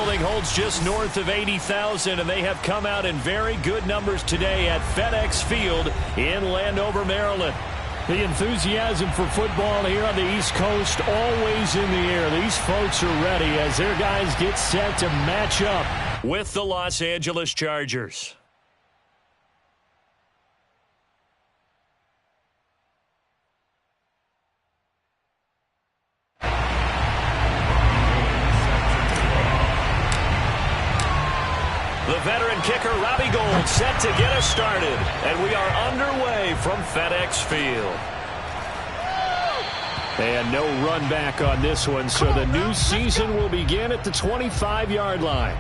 building holds just north of 80,000, and they have come out in very good numbers today at FedEx Field in Landover, Maryland. The enthusiasm for football here on the East Coast always in the air. These folks are ready as their guys get set to match up with the Los Angeles Chargers. The veteran kicker, Robbie Gould, set to get us started. And we are underway from FedEx Field. And no run back on this one, so the new season will begin at the 25-yard line.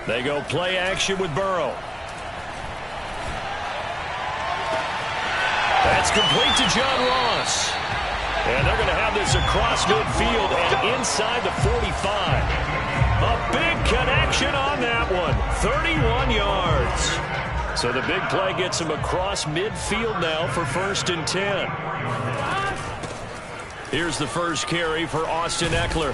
They go play action with Burrow. That's complete to John Ross. And they're going to have this across midfield and inside the 45. A big connection on that one. 31 yards. So the big play gets him across midfield now for 1st and 10. Here's the first carry for Austin Ekeler.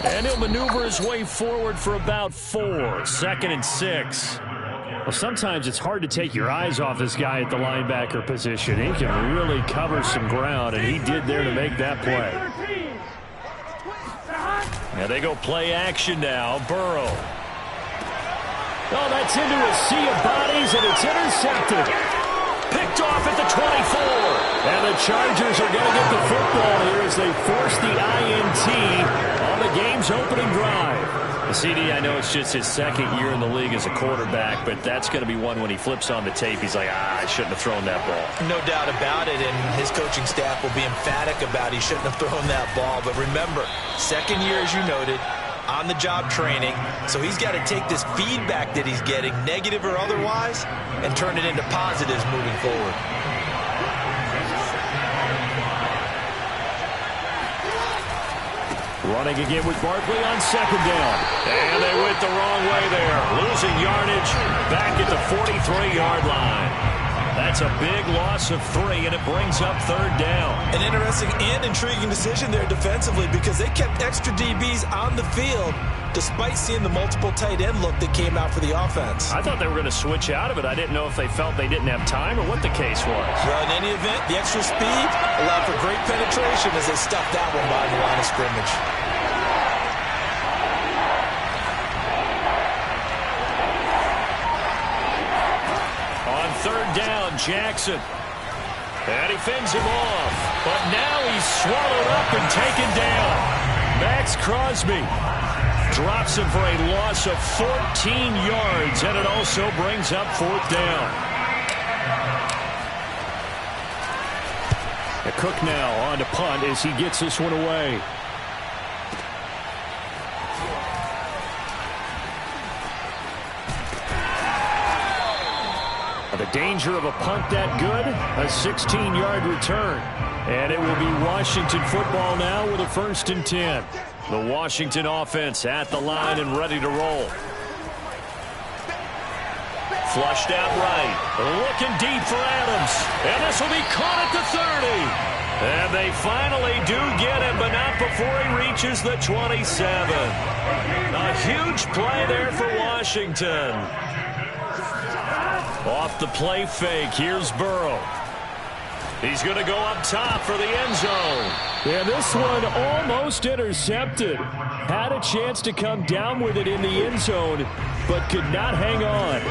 And he'll maneuver his way forward for about 4. 2nd and 6. Well, sometimes it's hard to take your eyes off this guy at the linebacker position. He can really cover some ground, and he did there to make that play. Now they go play action now. Burrow. Oh, that's into a sea of bodies, and it's intercepted. Picked off at the 24. And the Chargers are going to get the football here as they force the INT on the game's opening drive. The CD, I know it's just his 2nd year in the league as a quarterback, but that's going to be one when he flips on the tape. He's like, I shouldn't have thrown that ball. No doubt about it, and his coaching staff will be emphatic about he shouldn't have thrown that ball. But remember, 2nd year, as you noted, on-the-job training. So he's got to take this feedback that he's getting, negative or otherwise, and turn it into positives moving forward. Running again with Barkley on 2nd down. And they went the wrong way there. Losing yardage back at the 43-yard line. That's a big loss of 3, and it brings up 3rd down. An interesting and intriguing decision there defensively because they kept extra DBs on the field despite seeing the multiple tight end look that came out for the offense. I thought they were going to switch out of it. I didn't know if they felt they didn't have time or what the case was. Well, in any event, the extra speed allowed for great penetration as they stuffed that one by the line of scrimmage. On 3rd down, Jackson. And he fends him off. But now he's swallowed up and taken down. Max Crosby drops him for a loss of 14 yards, and it also brings up 4th down. Cook now on to punt as he gets this one away. The danger of a punt that good, a 16-yard return. And it will be Washington football now with a 1st and 10. The Washington offense at the line and ready to roll. Flushed out right. Looking deep for Adams. And this will be caught at the 30. And they finally do get him, but not before he reaches the 27. A huge play there for Washington. Off the play fake, here's Burrow. He's going to go up top for the end zone. Yeah, this one almost intercepted. Had a chance to come down with it in the end zone, but could not hang on.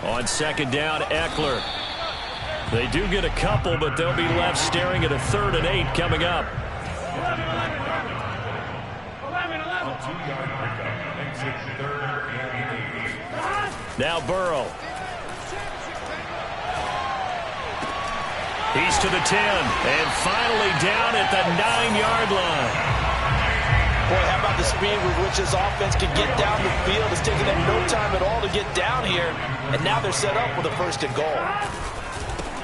On 2nd down, Ekeler. They do get a couple, but they'll be left staring at a 3rd and 8 coming up. Now Burrow. He's to the 10, and finally down at the 9-yard line. Boy, how about the speed with which this offense can get down the field? It's taken them no time at all to get down here, and now they're set up with a 1st and goal.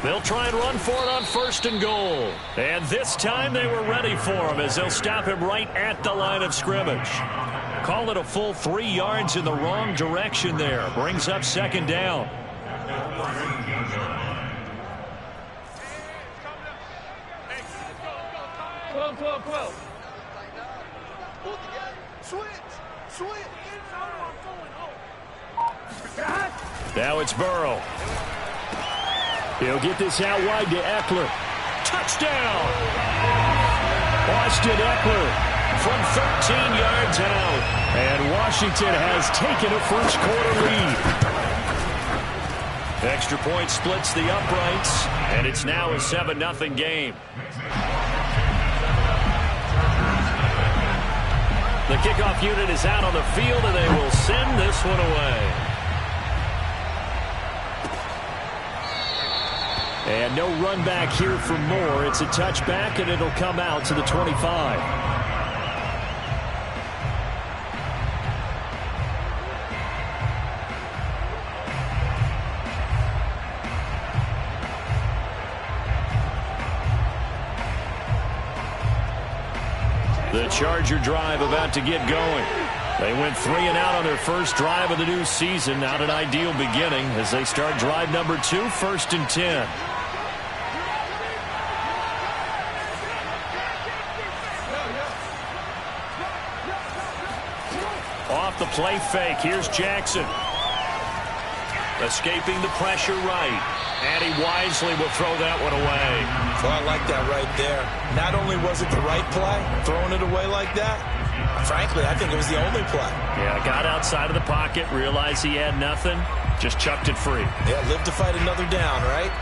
They'll try and run for it on 1st and goal. And this time they were ready for him as they'll stop him right at the line of scrimmage. Call it a full 3 yards in the wrong direction there. Brings up 2nd down. Now it's Burrow. He'll get this out wide to Eckler. Touchdown! Austin Eckler from 13 yards out. And Washington has taken a first-quarter lead. Extra point splits the uprights, and it's now a 7-0 game. The kickoff unit is out on the field, and they will send this one away. And no run back here for Moore. It's a touchback, and it'll come out to the 25. The Charger drive about to get going. They went 3 and out on their first drive of the new season. Not an ideal beginning as they start drive number 2, 1st and 10. Off the play fake. Here's Jackson. Escaping the pressure right. And he wisely will throw that one away. Well, I like that right there. Not only was it the right play, throwing it away like that, frankly, I think it was the only play. Yeah, got outside of the pocket, realized he had nothing, just chucked it free. Yeah, live to fight another down, right?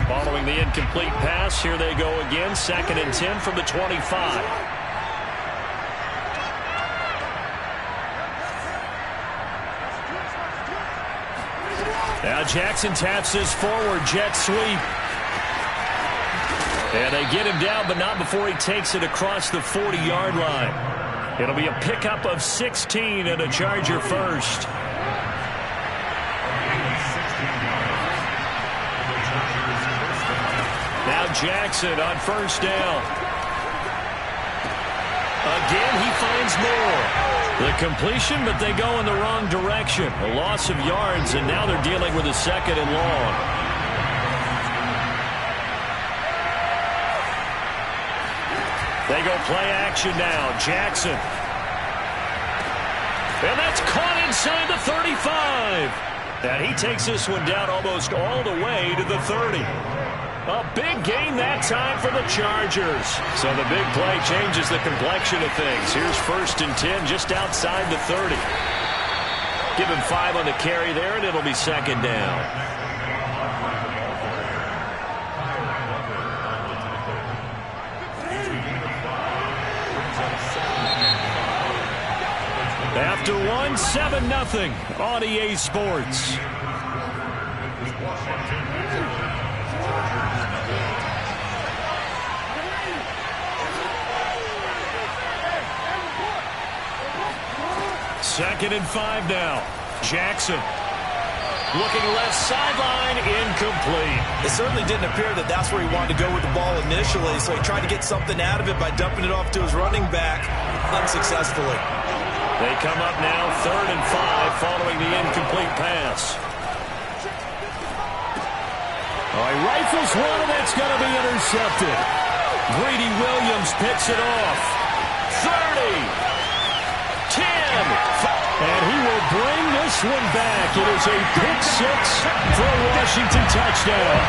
Following the incomplete pass, here they go again, 2nd and 10 from the 25. Now Jackson taps his forward jet sweep. And they get him down, but not before he takes it across the 40-yard line. It'll be a pickup of 16 and a Charger first. Now Jackson on 1st down. Again, he finds Moore. The completion, but they go in the wrong direction. A loss of yards, and now they're dealing with a 2nd and long. They go play action now. Jackson. And that's caught inside the 35. And he takes this one down almost all the way to the 30. A big gain that time for the Chargers. So the big play changes the complexion of things. Here's 1st and 10 just outside the 30. Give him 5 on the carry there, and it'll be 2nd down. After 1, 7-0 on EA Sports. Second and 5 now. Jackson. Looking left sideline, incomplete. It certainly didn't appear that that's where he wanted to go with the ball initially, so he tried to get something out of it by dumping it off to his running back unsuccessfully. They come up now 3rd and 5 following the incomplete pass. Oh, he rifles one, and that's going to be intercepted. Greedy Williams picks it off. 30. 10. And he will bring this one back. It is a pick 6 for a Washington touchdown.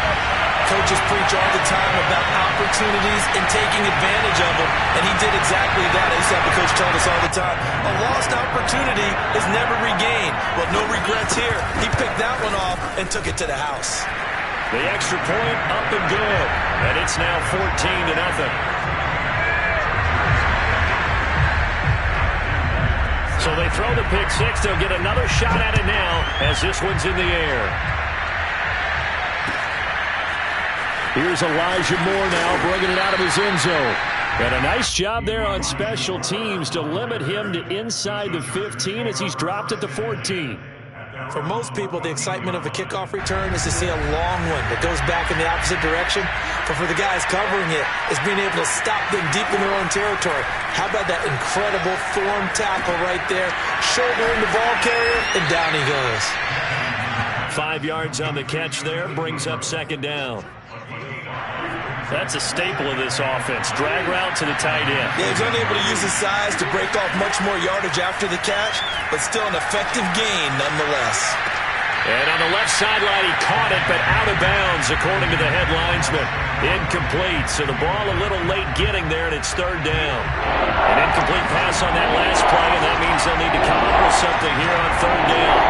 Coaches preach all the time about opportunities and taking advantage of them, and he did exactly that. I used to have the coach tell us all the time, a lost opportunity is never regained. Well, no regrets here. He picked that one off and took it to the house. The extra point up and good, and it's now 14-0. So they throw the pick 6. They'll get another shot at it now as this one's in the air. Here's Elijah Moore now bringing it out of his end zone. And a nice job there on special teams to limit him to inside the 15 as he's dropped at the 14. For most people, the excitement of a kickoff return is to see a long one that goes back in the opposite direction. But for the guys covering it, it's being able to stop them deep in their own territory. How about that incredible form tackle right there? Shouldering the ball carrier, and down he goes. 5 yards on the catch there, brings up second down. That's a staple of this offense. Drag route to the tight end. Yeah, he's unable to use his size to break off much more yardage after the catch, but still an effective gain nonetheless. And on the left sideline, he caught it, but out of bounds, according to the head linesman. Incomplete, so the ball a little late getting there, and it's third down. An incomplete pass on that last play, and that means they'll need to come up with something here on third down.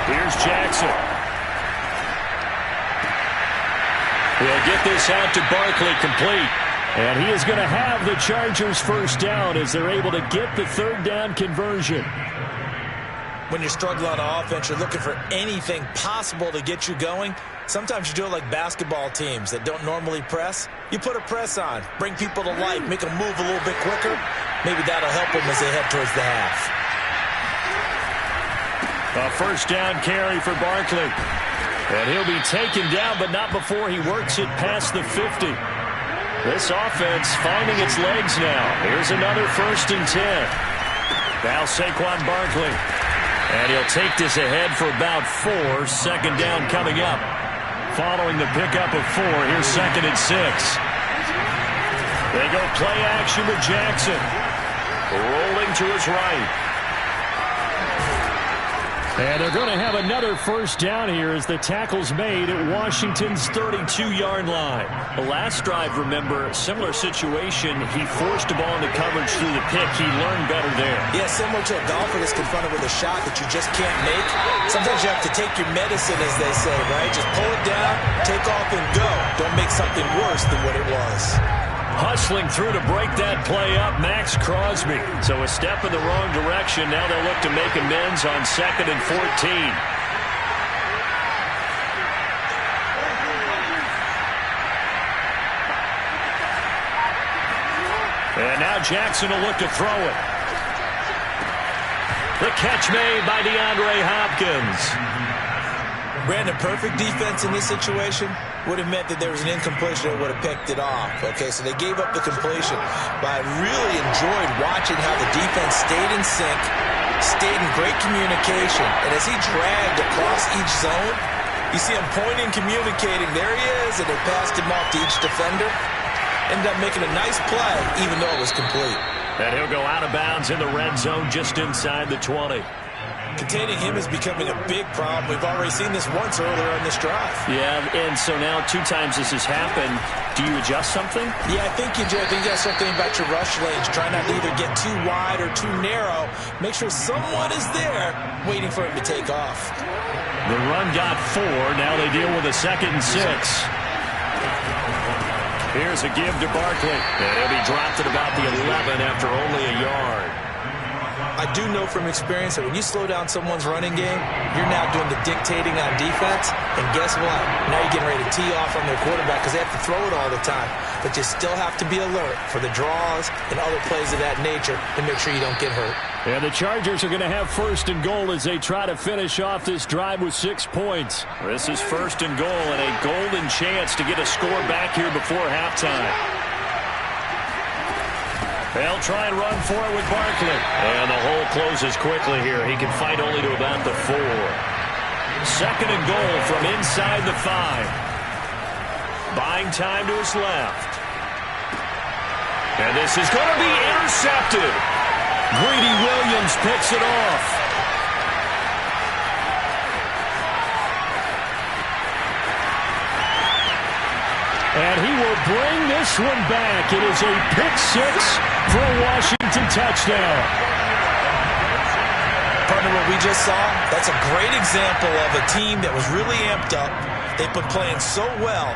Here's Jackson. He'll get this out to Barkley, complete. And he is going to have the Chargers first down as they're able to get the third down conversion. When you're struggling on offense, you're looking for anything possible to get you going. Sometimes you do it like basketball teams that don't normally press. You put a press on, bring people to life, make them move a little bit quicker. Maybe that'll help them as they head towards the half. A first down carry for Barkley. And he'll be taken down, but not before he works it past the 50. This offense finding its legs now. Here's another 1st and 10. Now Saquon Barkley. And he'll take this ahead for about 4. Second down coming up. Following the pickup of 4, here's 2nd and 6. They go play action with Jackson. Rolling to his right. And they're going to have another first down here as the tackle's made at Washington's 32-yard line. The last drive, remember, similar situation. He forced the ball into coverage through the pick. He learned better there. Yeah, similar to a golfer that's confronted with a shot that you just can't make. Sometimes you have to take your medicine, as they say, right? Just pull it down, take off, and go. Don't make something worse than what it was. Hustling through to break that play up, Maxx Crosby. So a step in the wrong direction. Now they'll look to make amends on 2nd and 14. And now Jackson will look to throw it. The catch made by DeAndre Hopkins. Brandon, perfect defense in this situation would have meant that there was an incompletion that would have picked it off. Okay, so they gave up the completion. But I really enjoyed watching how the defense stayed in sync, stayed in great communication. And as he dragged across each zone, you see him pointing, communicating. There he is, and they passed him off to each defender. Ended up making a nice play, even though it was complete. And he'll go out of bounds in the red zone just inside the 20. Containing him is becoming a big problem. We've already seen this once earlier on this drive. Yeah, and so now 2 times this has happened. Do you adjust something? Yeah, I think you do. I think you got something about your rush lanes. Try not to either get too wide or too narrow. Make sure someone is there waiting for him to take off. The run got 4. Now they deal with a 2nd and 6. Here's a give to Barkley. And he'll be dropped at about the 11 after only a yard. I do know from experience that when you slow down someone's running game, you're now doing the dictating on defense. And guess what? Now you're getting ready to tee off on their quarterback because they have to throw it all the time. But you still have to be alert for the draws and other plays of that nature to make sure you don't get hurt. And the Chargers are going to have 1st and goal as they try to finish off this drive with 6 points. This is 1st and goal and a golden chance to get a score back here before halftime. They'll try and run for it with Barkley. And the hole closes quickly here. He can fight only to about the 4. 2nd and goal from inside the 5. Buying time to his left. And this is going to be intercepted. Greedy Williams picks it off. And he will bring this one back. It is a pick 6 for a Washington touchdown. Partner, what we just saw, that's a great example of a team that was really amped up. They've been playing so well,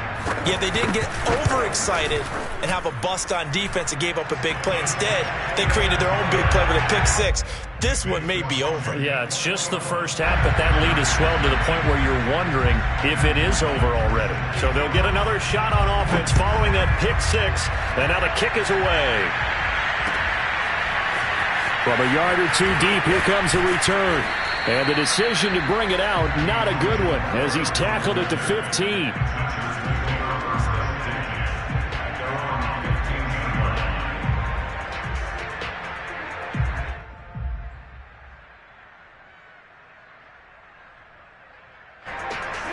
yet they didn't get overexcited and have a bust on defense and gave up a big play. Instead, they created their own big play with a pick 6. This one may be over. Yeah, it's just the first half, but that lead has swelled to the point where you're wondering if it is over already. So they'll get another shot on offense following that pick 6, and now the kick is away. From a yard or 2 deep, here comes a return. And the decision to bring it out, not a good one, as he's tackled at the 15.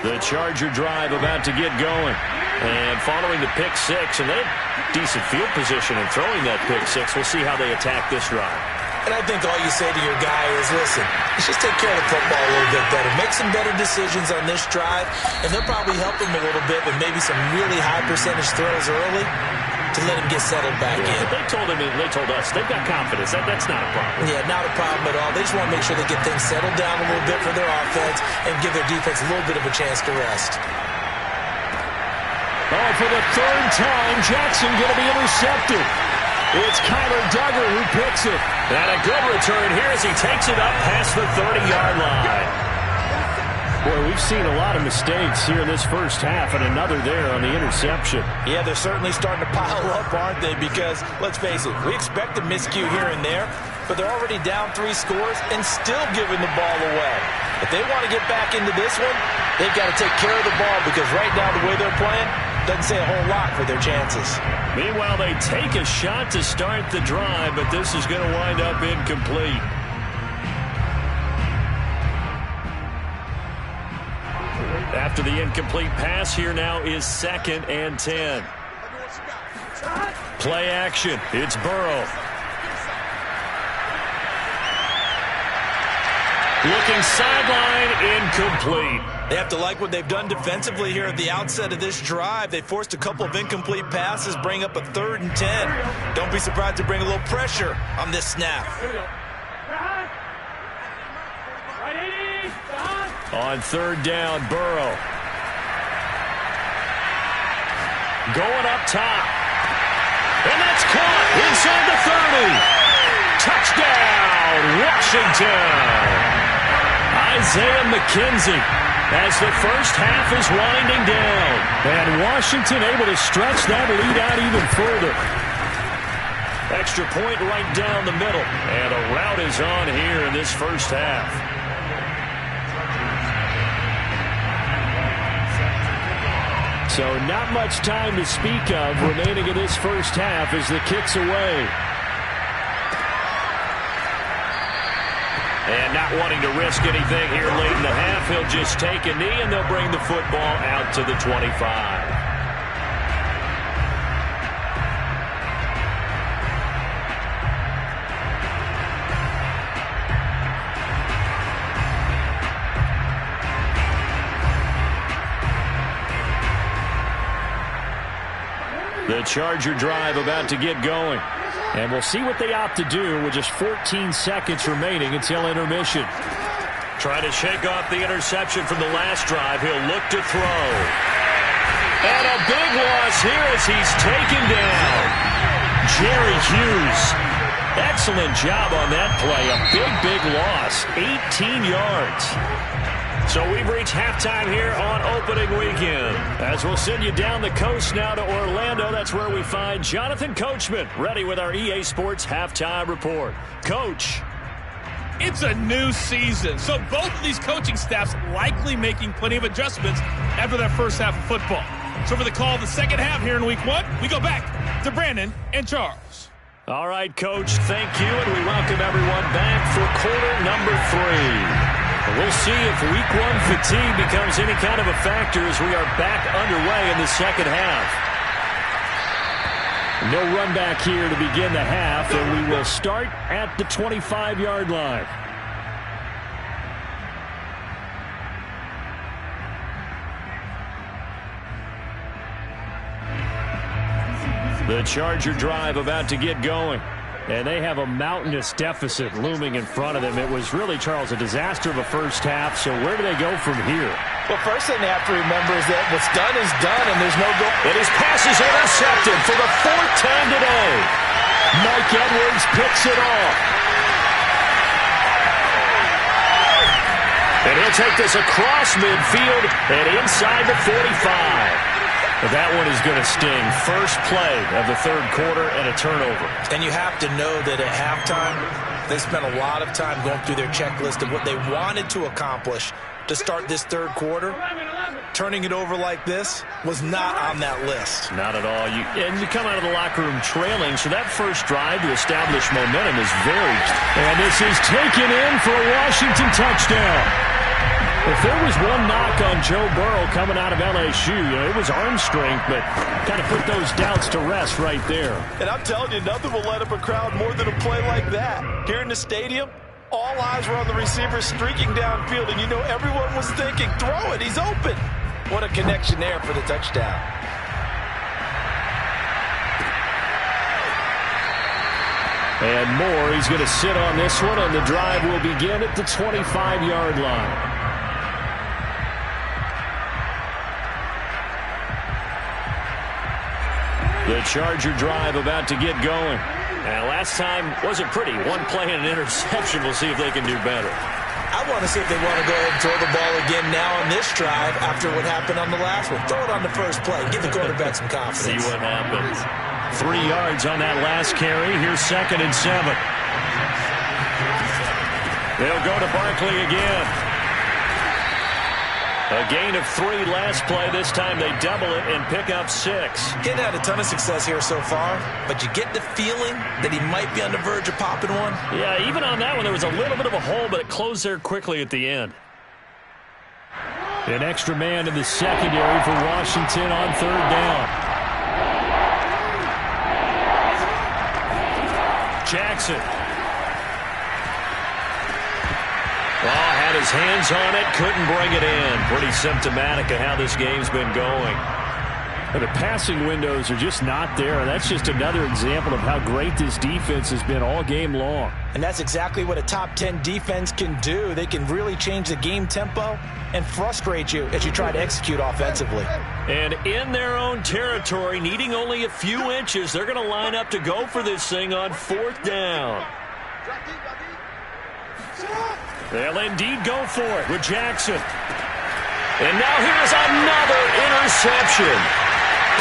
The Charger drive about to get going. And following the pick six, and they had decent field position in throwing that pick six. We'll see how they attack this drive. And I think all you say to your guy is, listen, let's just take care of the football a little bit better. Make some better decisions on this drive, and they'll probably help him a little bit with maybe some really high percentage throws early to let him get settled back in. They told us, they've got confidence. That's not a problem. Yeah, not a problem at all. They just want to make sure they get things settled down a little bit for their offense and give their defense a little bit of a chance to rest. Oh, for the third time, Jackson going to be intercepted. It's Kyler Duggar who picks it. And a good return here as he takes it up past the 30-yard line. Boy, we've seen a lot of mistakes here in this first half, and another there on the interception. Yeah, they're certainly starting to pile up, aren't they? Because, let's face it, we expect a miscue here and there, but they're already down 3 scores and still giving the ball away. If they want to get back into this one, they've got to take care of the ball, because right now the way they're playing doesn't say a whole lot for their chances. Meanwhile, they take a shot to start the drive, but this is going to wind up incomplete. After the incomplete pass, here now is 2nd and 10. Play action. It's Burrow. Looking sideline, incomplete. They have to like what they've done defensively here at the outset of this drive. They forced a couple of incomplete passes, bring up a 3rd and 10. Don't be surprised to bring a little pressure on this snap. On 3rd down, Burrow. Going up top. And that's caught inside the 30. Touchdown, Washington. Isaiah McKenzie as the first half is winding down. And Washington able to stretch that lead out even further. Extra point right down the middle. And a rout is on here in this first half. So not much time to speak of remaining in this first half as the kick's away. And not wanting to risk anything here late in the half, he'll just take a knee and they'll bring the football out to the 25. The Charger drive about to get going. And we'll see what they opt to do with just 14 seconds remaining until intermission. Trying to shake off the interception from the last drive. He'll look to throw. And a big loss here as he's taken down. Jerry Hughes. Excellent job on that play. A big loss. 18 yards. So we've reached halftime here on opening weekend. As we'll send you down the coast now to Orlando, that's where we find Jonathan Coachman, ready with our EA Sports Halftime Report. Coach. It's a new season, so both of these coaching staffs likely making plenty of adjustments after that first half of football. So for the call of the second half here in week 1, we go back to Brandon and Charles. All right, Coach, thank you, and we welcome everyone back for quarter number 3. We'll see if week 1 fatigue becomes any kind of a factor as we are back underway in the second half. No run back here to begin the half, and we will start at the 25-yard line. The Charger drive about to get going. And they have a mountainous deficit looming in front of them. It was really, Charles, a disaster of a first half. So where do they go from here? Well, first thing they have to remember is that what's done is done, and there's no goal. And his pass is intercepted for the 4th time today. Mike Edwards picks it off. And he'll take this across midfield and inside the 45. That one is going to sting. First play of the 3rd quarter and a turnover. And you have to know that at halftime, They spent a lot of time going through their checklist of what they wanted to accomplish to start this third quarter. Turning it over like this was not on that list. Not at all. And you come out of the locker room trailing, so that first drive to establish momentum is very... And this is taken in for a Washington touchdown. If there was one knock on Joe Burrow coming out of LSU, it was arm strength, but kind of put those doubts to rest right there. And I'm telling you, nothing will light up a crowd more than a play like that. Here in the stadium, all eyes were on the receiver streaking downfield, and you know everyone was thinking, throw it, he's open. What a connection there for the touchdown. And Moore, he's going to sit on this one, and the drive will begin at the 25-yard line. The Charger drive about to get going. And last time wasn't pretty. One play and an interception. We'll see if they can do better. I want to see if they want to go ahead and throw the ball again now on this drive after what happened on the last one. Throw it on the first play. Give the quarterback some confidence. See what happens. 3 yards on that last carry. Here's 2nd and 7. They'll go to Barkley again. A gain of 3 last play. This time they double it and pick up 6. He's had a ton of success here so far, but you get the feeling that he might be on the verge of popping one. Yeah, even on that one, there was a little bit of a hole, but it closed there quickly at the end. An extra man in the secondary for Washington on 3rd down. Jackson. Oh, had his hands on it, couldn't bring it in. Pretty symptomatic of how this game's been going. The passing windows are just not there, and that's just another example of how great this defense has been all game long. And that's exactly what a top 10 defense can do. They can really change the game tempo and frustrate you as you try to execute offensively. And in their own territory, needing only a few inches, they're going to line up to go for this thing on 4th down. They'll indeed go for it with Jackson. And now here's another interception.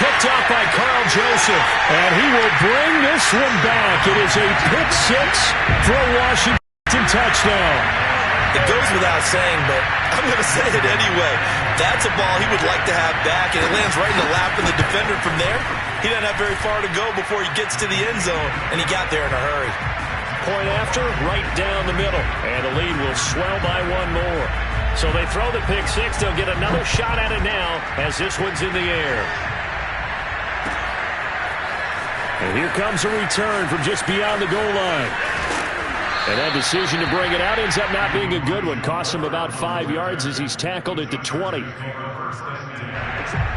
Picked up by Carl Joseph. And he will bring this one back. It is a pick 6 for a Washington touchdown. It goes without saying, but I'm going to say it anyway. That's a ball he would like to have back, and it lands right in the lap of the defender from there. He doesn't have very far to go before he gets to the end zone, and he got there in a hurry. Point after, right down the middle. And the lead will swell by 1 more. So they throw the pick 6. They'll get another shot at it now as this one's in the air. And here comes a return from just beyond the goal line. And that decision to bring it out ends up not being a good one. Costs him about 5 yards as he's tackled at the 20.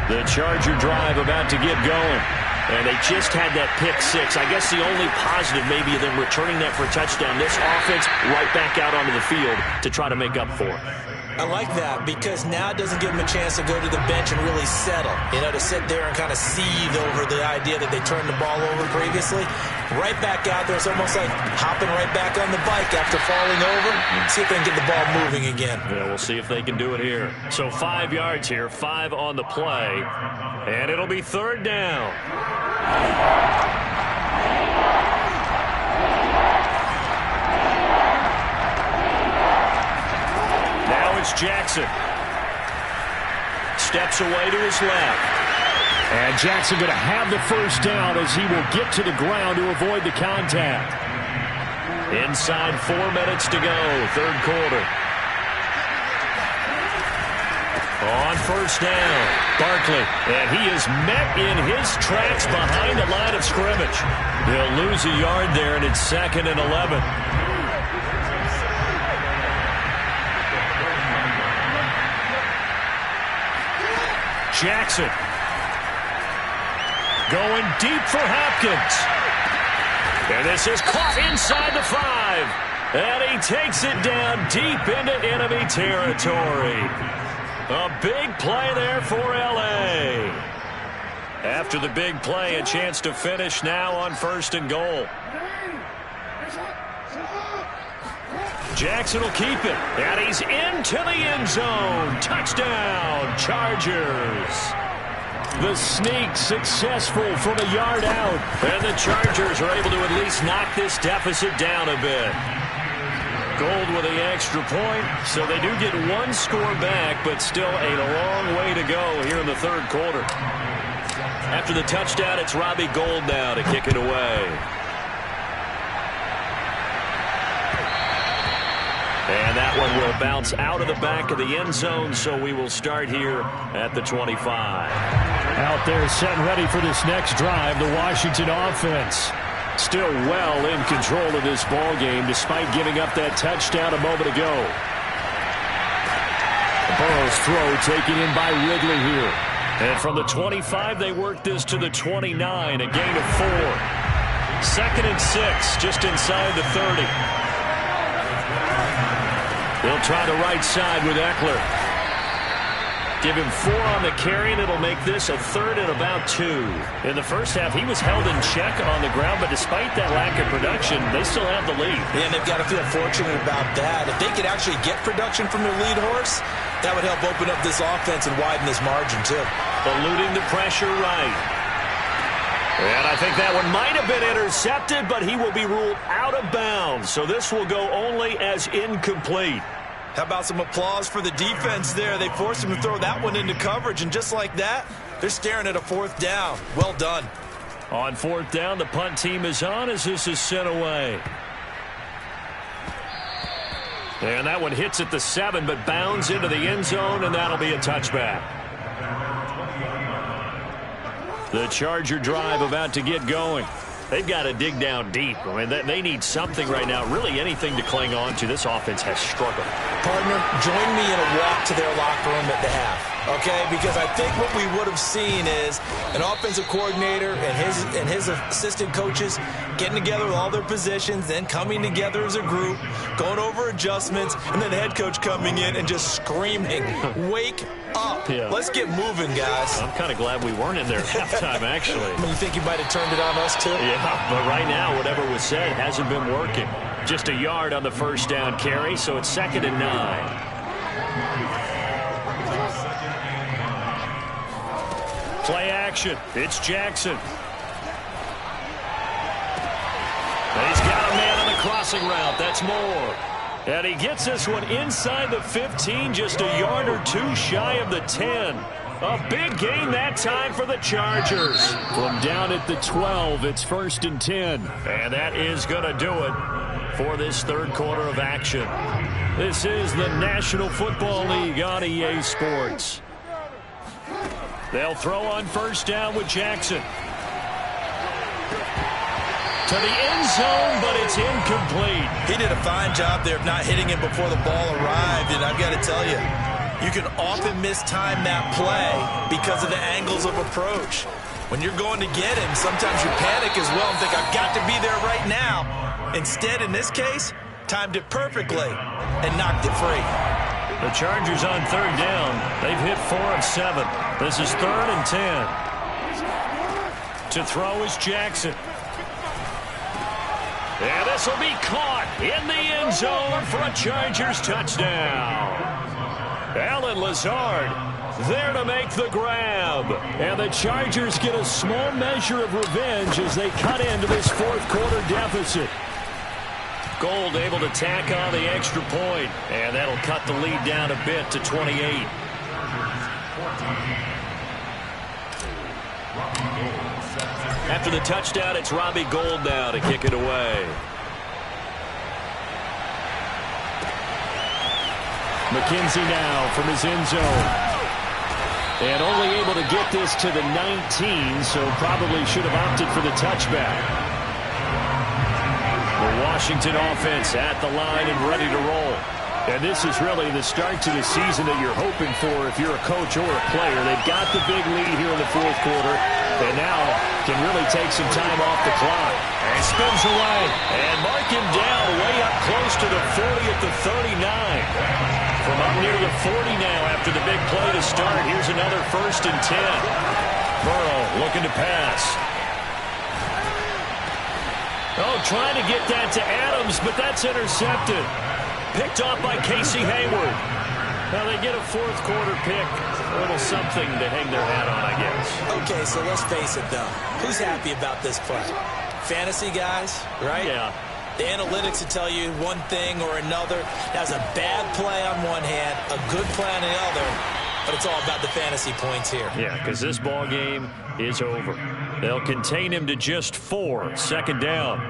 The Charger drive about to get going. And they just had that pick 6. I guess the only positive maybe of them returning that for a touchdown. This offense right back out onto the field to try to make up for it. I like that because now it doesn't give them a chance to go to the bench and really settle. You know, to sit there and kind of seethe over the idea that they turned the ball over previously. Right back out there. It's almost like hopping right back on the bike after falling over. See if they can get the ball moving again. Yeah, we'll see if they can do it here. So 5 yards here, 5 on the play. And it'll be 3rd down. Now it's Jackson. Steps away to his left. And Jackson going to have the first down as he will get to the ground to avoid the contact. Inside 4 minutes to go, 3rd quarter. On 1st down, Barkley, and he is met in his tracks behind the line of scrimmage. They'll lose a yard there, and it's 2nd and 11. Jackson going deep for Hopkins. And this is caught inside the 5. And he takes it down deep into enemy territory. A big play there for L.A. After the big play, a chance to finish now on 1st and goal. Jackson will keep it, and he's into the end zone. Touchdown, Chargers. The sneak successful from a yard out, and the Chargers are able to at least knock this deficit down a bit. Gould with the extra point, so they do get one score back, but still a long way to go here in the third quarter. After the touchdown, it's Robbie Gould now to kick it away. And that one will bounce out of the back of the end zone, so we will start here at the 25. Out there set and ready for this next drive, the Washington offense. Still well in control of this ball game despite giving up that touchdown a moment ago. Burrow's throw taken in by Ridley here. And from the 25, they work this to the 29, a gain of 4. 2nd and 6, just inside the 30. They'll try the right side with Eckler. Give him 4 on the carry, and it'll make this a 3rd and about 2. In the first half, he was held in check on the ground, but despite that lack of production, they still have the lead. And they've got to feel fortunate about that. If they could actually get production from their lead horse, that would help open up this offense and widen this margin, too. Eluding the pressure right. And I think that one might have been intercepted, but he will be ruled out of bounds. So this will go only as incomplete. How about some applause for the defense there? They forced him to throw that one into coverage, and just like that, they're staring at a 4th down. Well done. On 4th down, the punt team is on as this is sent away. And that one hits at the 7, but bounds into the end zone, and that'll be a touchback. The Charger drive about to get going. They've got to dig down deep. I mean, they need something right now, really anything to cling on to. This offense has struggled. Partner, join me in a walk to their locker room at the half, okay? Because I think what we would have seen is an offensive coordinator and his assistant coaches getting together with all their positions, then coming together as a group, going over adjustments, and then the head coach coming in and just screaming, wake up. Yeah. Let's get moving, guys. I'm kind of glad we weren't in there at halftime, actually. You think you might have turned it on us, too? Yeah, but right now, whatever was said hasn't been working. Just a yard on the first down carry, so it's 2nd and 9. Play action. It's Jackson. And he's got a man on the crossing route. That's Moore. And he gets this one inside the 15, just a yard or 2 shy of the 10. A big gain that time for the Chargers. From down at the 12, it's 1st and 10. And that is going to do it for this third quarter of action. This is the National Football League on EA Sports. They'll throw on first down with Jackson. To the end zone, but it's incomplete. He did a fine job there of not hitting him before the ball arrived, and I've got to tell you, you can often mistime that play because of the angles of approach. When you're going to get him, sometimes you panic as well and think, I've got to be there right now. Instead, in this case, timed it perfectly and knocked it free. The Chargers on 3rd down. They've hit 4 of 7. This is 3rd and 10. To throw is Jackson. And this will be caught in the end zone for a Chargers touchdown. Allen Lazard there to make the grab. And the Chargers get a small measure of revenge as they cut into this 4th quarter deficit. Gould able to tack on the extra point, and that'll cut the lead down a bit to 28. After the touchdown, it's Robbie Gould now to kick it away. McKenzie now from his end zone. And only able to get this to the 19, so probably should have opted for the touchback. The Washington offense at the line and ready to roll. And this is really the start to the season that you're hoping for if you're a coach or a player. They've got the big lead here in the 4th quarter, and now can really take some time off the clock. And spins away. And mark him down way up close to the 40 at the 39. From up near the 40 now after the big play to start. Here's another 1st and 10. Burrow looking to pass. Oh, trying to get that to Adams, but that's intercepted. Picked off by Casey Hayward. Now they get a 4th quarter pick. A little something to hang their hat on, I guess. Okay, so let's face it, though. Who's happy about this play? Fantasy guys, right? Yeah. The analytics will tell you one thing or another. That's a bad play on one hand, a good play on the other, but it's all about the fantasy points here. Yeah, because this ball game is over. They'll contain him to just 4, second down.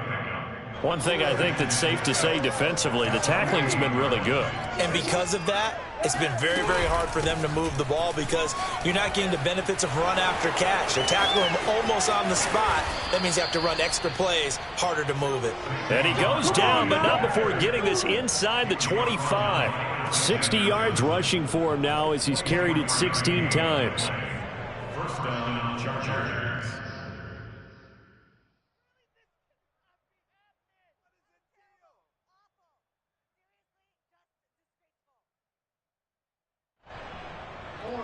One thing I think that's safe to say defensively, the tackling's been really good. And because of that, it's been very, very hard for them to move the ball because you're not getting the benefits of run after catch. They're tackling him almost on the spot. That means you have to run extra plays, harder to move it. And he goes down, but not before getting this inside the 25. 60 yards rushing for him now as he's carried it 16 times. First down, Chargers.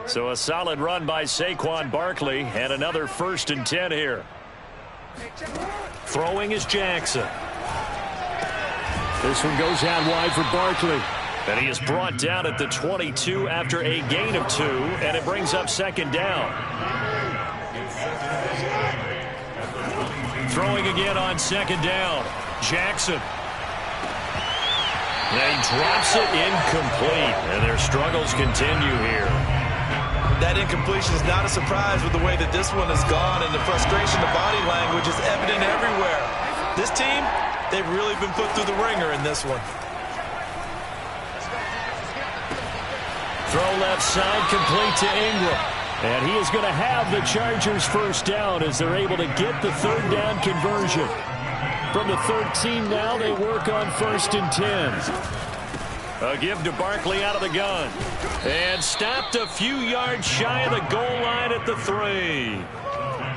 So a solid run by Saquon Barkley and another 1st and 10 here. Throwing is Jackson. This one goes out wide for Barkley. And he is brought down at the 22 after a gain of 2, and it brings up 2nd down. Throwing again on 2nd down. Jackson. And he drops it incomplete, and their struggles continue here. That incompletion is not a surprise with the way that this one has gone, and the frustration, the body language is evident everywhere. This team, they've really been put through the ringer in this one. Throw left side, complete to Ingram. And he is going to have the Chargers 1st down as they're able to get the 3rd down conversion. From the 13 now, they work on 1st and 10. A give to Barkley out of the gun. And stopped a few yards shy of the goal line at the 3.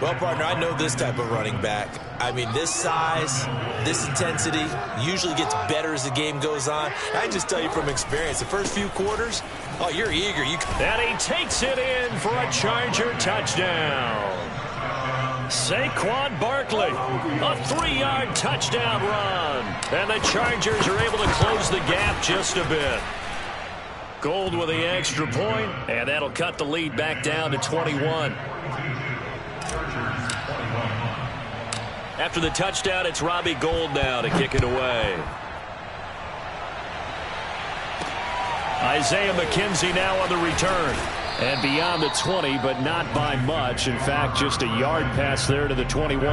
Well, partner, I know this type of running back. I mean, this size, this intensity usually gets better as the game goes on. I can just tell you from experience, the first few quarters, oh, you're eager. And he takes it in for a Charger touchdown. Saquon Barkley, a 3-yard touchdown run. And the Chargers are able to close the gap just a bit. Gold with the extra point, and that'll cut the lead back down to 21. After the touchdown, it's Robbie Gould now to kick it away. Isaiah McKenzie now on the return. And beyond the 20, but not by much. In fact, just a yard pass there to the 21.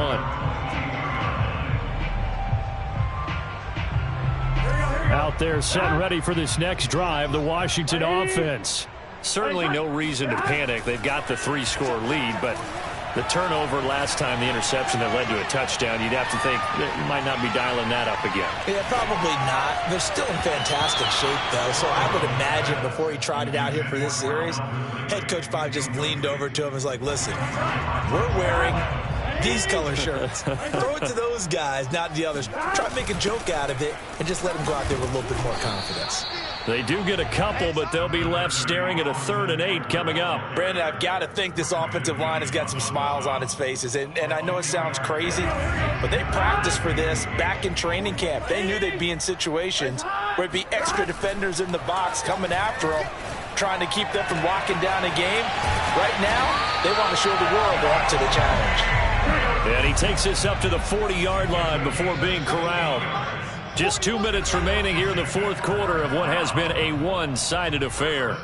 Out there set and ready for this next drive, the Washington offense. Certainly no reason to panic. They've got the 3-score lead, but the turnover last time, the interception that led to a touchdown, you'd have to think that you might not be dialing that up again. Yeah, probably not. They're still in fantastic shape, though, so I would imagine before he trotted out here for this series, head coach probably just leaned over to him and was like, listen, we're wearing these color shirts. Throw it to those guys, not the others. Try to make a joke out of it and just let them go out there with a little bit more confidence. They do get a couple, but they'll be left staring at a 3rd and 8 coming up. Brandon, I've got to think this offensive line has got some smiles on its faces. And I know it sounds crazy, but they practiced for this back in training camp. They knew they'd be in situations where it'd be extra defenders in the box coming after them, trying to keep them from locking down a game. Right now, they want to show the world they're up to the challenge. And he takes this up to the 40-yard line before being corralled. Just 2 minutes remaining here in the 4th quarter of what has been a one-sided affair.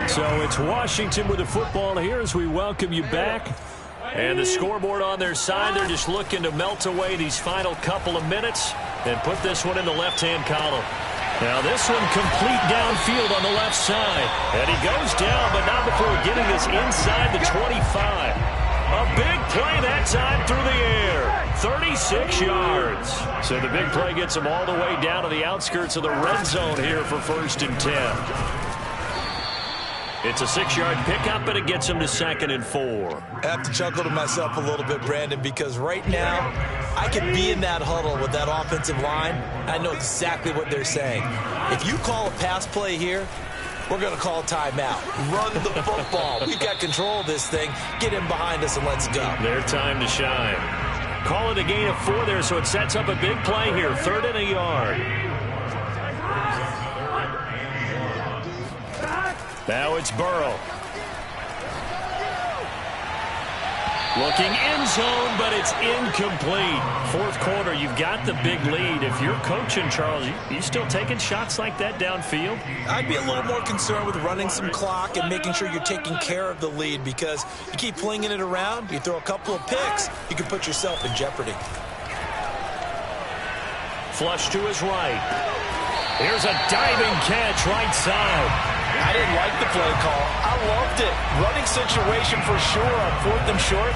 So it's Washington with the football here as we welcome you back. And the scoreboard on their side, they're just looking to melt away these final couple of minutes and put this one in the left-hand column. Now this one complete downfield on the left side. And he goes down, but not before getting this inside the 25. A big play that time through the air. 36 yards. So the big play gets him all the way down to the outskirts of the red zone here for 1st and 10. It's a 6-yard pickup, and it gets him to 2nd and 4. I have to chuckle to myself a little bit, Brandon, because right now I could be in that huddle with that offensive line. I know exactly what they're saying. If you call a pass play here, we're going to call a timeout. Run the football. We've got control of this thing. Get in behind us and let's go. Their time to shine. Call it a gain of 4 there, so it sets up a big play here. 3rd and a yard. Now it's Burrow. Looking in zone, but it's incomplete. Fourth quarter, you've got the big lead. If you're coaching, Charles, you still taking shots like that downfield? I'd be a little more concerned with running some clock and making sure you're taking care of the lead, because you keep flinging it around, you throw a couple of picks, you can put yourself in jeopardy. Flush to his right. Here's a diving catch right side. I didn't like the play call. I loved it. Running situation for sure on 4th and short.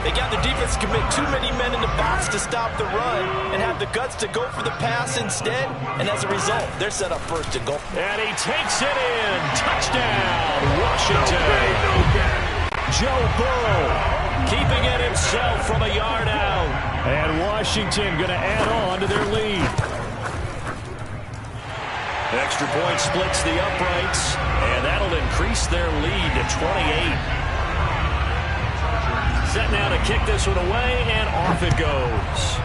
They got the defense to commit too many men in the box to stop the run and have the guts to go for the pass instead. And as a result, they're set up first to go. And he takes it in. Touchdown, Washington. Joe Burrow keeping it himself from a yard out. And Washington going to add on to their lead. Extra point splits the uprights, and that'll increase their lead to 28. Set now to kick this one away, and off it goes.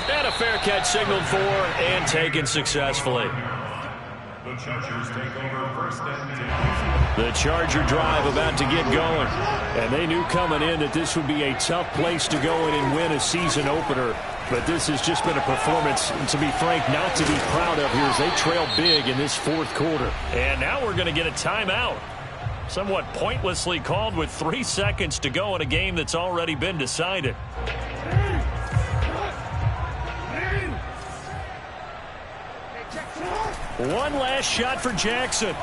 And a fair catch signaled for and taken successfully. The Chargers take over first and 10. The Charger drive about to get going. And they knew coming in that this would be a tough place to go in and win a season opener. But this has just been a performance, to be frank, not to be proud of here as they trail big in this fourth quarter. And now we're going to get a timeout. Somewhat pointlessly called with 3 seconds to go in a game that's already been decided. One last shot for Jackson.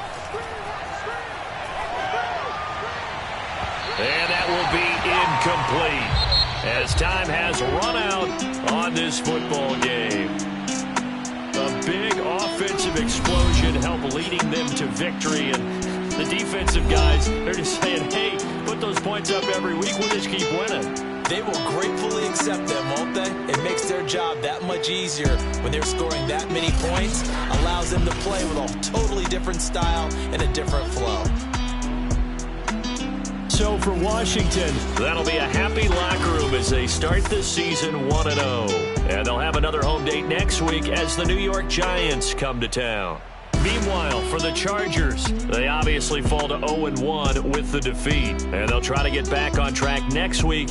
And that will be incomplete as time has run out on this football game. A big offensive explosion helped leading them to victory, and the defensive guys, they're just saying, hey, put those points up every week, we'll just keep winning. They will gratefully accept them, won't they? It makes their job that much easier when they're scoring that many points, allows them to play with a totally different style and a different flow. So for Washington, that'll be a happy locker room as they start this season 1-0. And they'll have another home date next week as the New York Giants come to town. Meanwhile, for the Chargers, they obviously fall to 0-1 with the defeat. And they'll try to get back on track next week